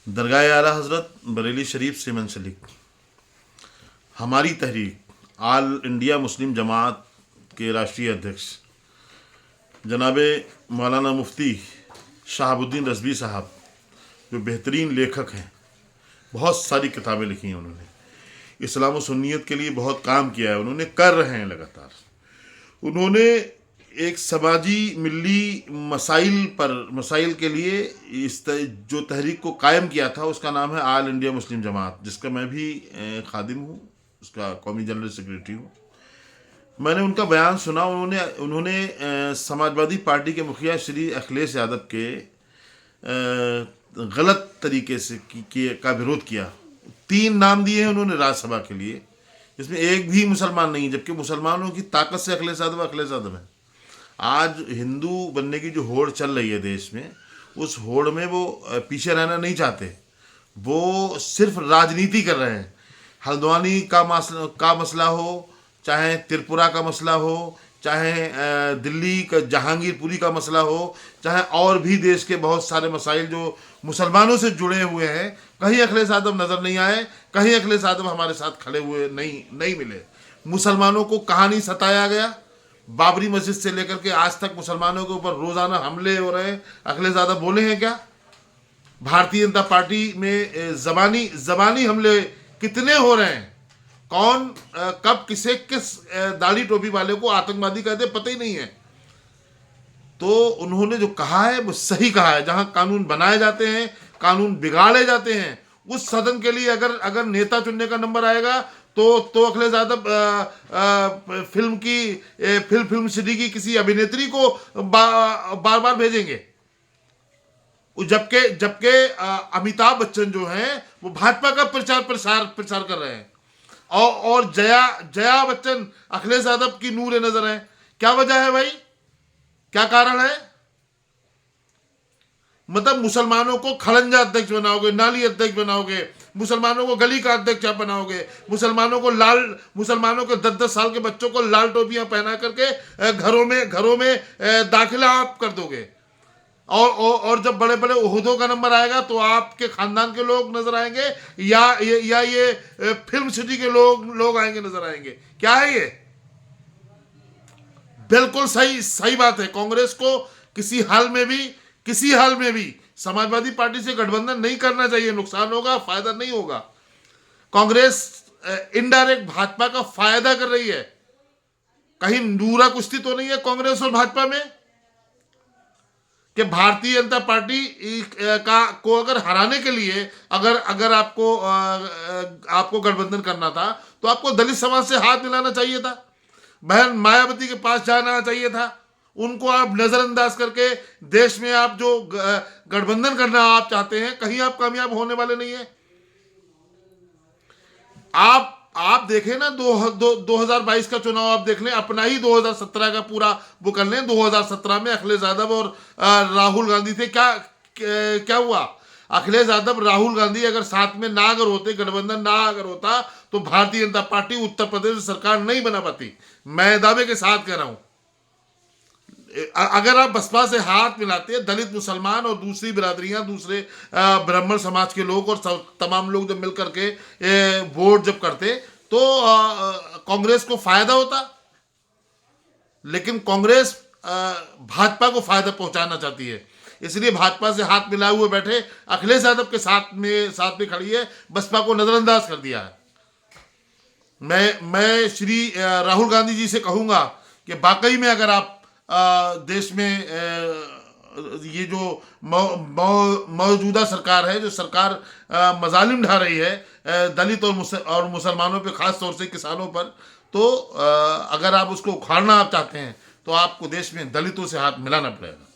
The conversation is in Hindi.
दरगाह आला हज़रत बरेली शरीफ से मुंसलिक हमारी तहरीक आल इंडिया मुस्लिम जमात के राष्ट्रीय अध्यक्ष जनाब मौलाना मुफ्ती शहाबुद्दीन रज़वी साहब, जो बेहतरीन लेखक हैं, बहुत सारी किताबें लिखी हैं उन्होंने, इस्लाम और सुन्नियत के लिए बहुत काम किया है, उन्होंने कर रहे हैं लगातार। उन्होंने एक समाजी मिली मसाइल के लिए जो तहरीक को कायम किया था उसका नाम है आल इंडिया मुस्लिम जमात, जिसका मैं भी खादिम हूँ, उसका कौमी जनरल सेक्रेटरी हूँ। मैंने उनका बयान सुना। उन्होंने समाजवादी पार्टी के मुखिया श्री अखिलेश यादव के गलत तरीके से का विरोध किया। 3 नाम दिए हैं उन्होंने राज्यसभा के लिए, जिसमें एक भी मुसलमान नहीं, जबकि मुसलमानों की ताकत से अखिलेश यादव है। आज हिंदू बनने की जो होड़ चल रही है देश में, उस होड़ में वो पीछे रहना नहीं चाहते, वो सिर्फ राजनीति कर रहे हैं। हल्द्वानी का मसला हो, चाहे त्रिपुरा का मसला हो, चाहे दिल्ली का जहांगीरपुरी का मसला हो, चाहे और भी देश के बहुत सारे मसाइल जो मुसलमानों से जुड़े हुए हैं, कहीं अखिलेश यादव नज़र नहीं आए, कहीं अखिलेश यादव हमारे साथ खड़े हुए नहीं मिले। मुसलमानों को कहाँ नहीं सताया गया? बाबरी मस्जिद से लेकर के आज तक मुसलमानों के ऊपर रोज़ाना हमले हो रहे हैं। अखिलेश यादव बोले हैं क्या? भारतीय जनता पार्टी में ज़बानी हमले कितने हो रहे हैं? कौन कब किस दाढ़ी टोपी वाले को आतंकवादी कहते पता ही नहीं है। तो उन्होंने जो कहा है वो सही कहा है। जहां कानून बनाए जाते हैं, कानून बिगाड़े जाते हैं, उस सदन के लिए अगर नेता चुनने का नंबर आएगा तो अखिलेश यादव फिल्म सिटी की किसी अभिनेत्री को बार बार भेजेंगे। जबकि अमिताभ बच्चन जो हैं वो भाजपा का प्रचार कर रहे हैं, और जया बच्चन अखिलेश यादव की नूर नजर है। क्या वजह है भाई? क्या कारण है? मतलब मुसलमानों को खड़ंजा अध्यक्ष बनाओगे, नाली अध्यक्ष बनाओगे, मुसलमानों को गली का अध्यक्ष बनाओगे, मुसलमानों के 10-10 साल के बच्चों को लाल टोपियां पहना करके घरों में दाखिला आप कर दोगे। और जब बड़े बड़े ओहदों का नंबर आएगा तो आपके खानदान के लोग नजर आएंगे या ये फिल्म सिटी के लोग आएंगे, नजर आएंगे। क्या है ये? बिल्कुल सही बात है। कांग्रेस को किसी हाल में भी समाजवादी पार्टी से गठबंधन नहीं करना चाहिए। नुकसान होगा, फायदा नहीं होगा। कांग्रेस इनडायरेक्ट भाजपा का फायदा कर रही है। कहीं नूरा कुश्ती तो नहीं है कांग्रेस और भाजपा में कि भारतीय जनता पार्टी को अगर हराने के लिए अगर आपको गठबंधन करना था तो आपको दलित समाज से हाथ मिलाना चाहिए था, बहन मायावती के पास जाना चाहिए था। उनको आप नजरअंदाज करके देश में आप जो गठबंधन करना आप चाहते हैं, कहीं आप कामयाब होने वाले नहीं है। आप देखें ना, 2022 का चुनाव आप देख लें, अपना ही 2017 का पूरा वो कर लें। 2017 में अखिलेश यादव और राहुल गांधी थे। क्या हुआ? अखिलेश यादव राहुल गांधी अगर साथ में ना अगर होते, गठबंधन ना अगर होता, तो भारतीय जनता पार्टी उत्तर प्रदेश में सरकार नहीं बना पाती। मैं दावे के साथ कह रहा हूं। अगर आप बसपा से हाथ मिलाते, दलित, मुसलमान और दूसरी बिरादरियां, दूसरे ब्राह्मण समाज के लोग और तमाम लोग जब मिलकर के वोट जब करते, तो कांग्रेस को फायदा होता। लेकिन कांग्रेस भाजपा को फायदा पहुंचाना चाहती है, इसलिए भाजपा से हाथ मिलाए हुए बैठे अखिलेश यादव के साथ में खड़ी है, बसपा को नजरअंदाज कर दिया है। मैं श्री राहुल गांधी जी से कहूंगा कि वाकई में अगर आप देश में ये जो मौजूदा सरकार है, जो सरकार मजालिम ढा रही है दलित और मुसलमानों पे, खास तौर से किसानों पर, तो अगर आप उसको उखाड़ना आप चाहते हैं तो आपको देश में दलितों से हाथ मिलाना पड़ेगा।